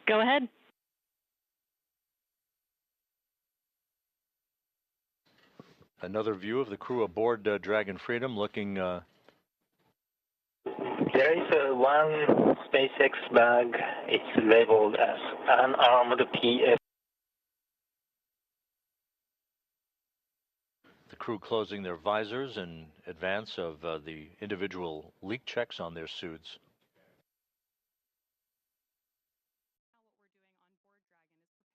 Go ahead. Another view of the crew aboard Dragon Freedom looking... There is one SpaceX bag. It's labeled as unarmed PF. The crew closing their visors in advance of the individual leak checks on their suits.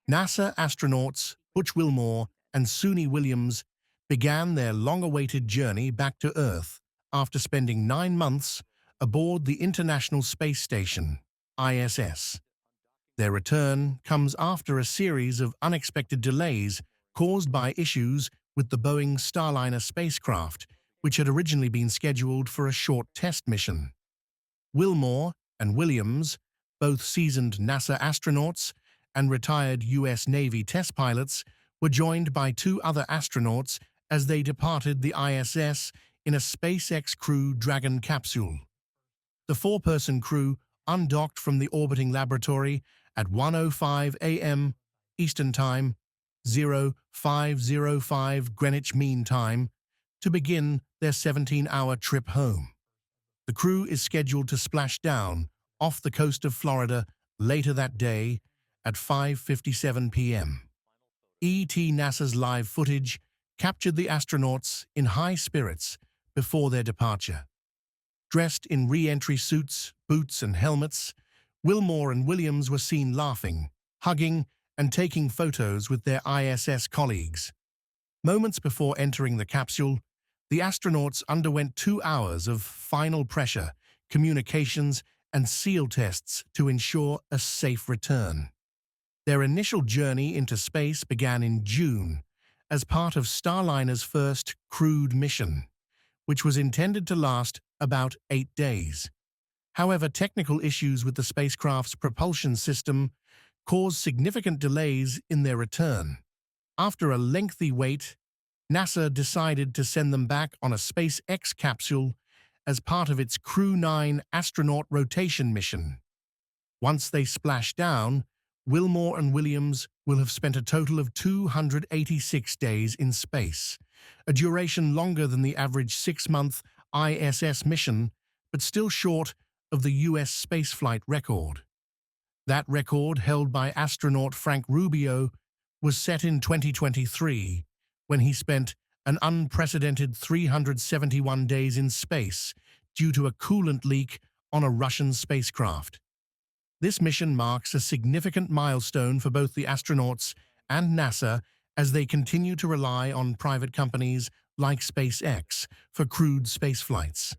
NASA astronauts Butch Wilmore and Suni Williams began their long-awaited journey back to Earth after spending 9 months aboard the International Space Station, ISS. Their return comes after a series of unexpected delays caused by issues with the Boeing Starliner spacecraft, which had originally been scheduled for a short test mission. Wilmore and Williams, both seasoned NASA astronauts and retired U.S. Navy test pilots, were joined by 2 other astronauts as they departed the ISS in a SpaceX Crew Dragon capsule. The 4-person crew undocked from the orbiting laboratory at 1:05 a.m. Eastern Time, 05:05 Greenwich Mean Time, to begin their 17-hour trip home. The crew is scheduled to splash down off the coast of Florida later that day at 5:57 p.m. NASA's live footage captured the astronauts in high spirits before their departure. Dressed in re-entry suits, boots, and helmets, Wilmore and Williams were seen laughing, hugging, and taking photos with their ISS colleagues. Moments before entering the capsule, the astronauts underwent 2 hours of final pressure, communications, and SEAL tests to ensure a safe return. Their initial journey into space began in June as part of Starliner's first crewed mission, which was intended to last about 8 days. However, technical issues with the spacecraft's propulsion system caused significant delays in their return. After a lengthy wait, NASA decided to send them back on a SpaceX capsule as part of its Crew 9 astronaut rotation mission. Once they splash down, Wilmore and Williams will have spent a total of 286 days in space, a duration longer than the average 6-month ISS mission, but still short of the U.S. spaceflight record. That record, held by astronaut Frank Rubio, was set in 2023, when he spent an unprecedented 371 days in space due to a coolant leak on a Russian spacecraft. This mission marks a significant milestone for both the astronauts and NASA as they continue to rely on private companies like SpaceX for crewed spaceflights.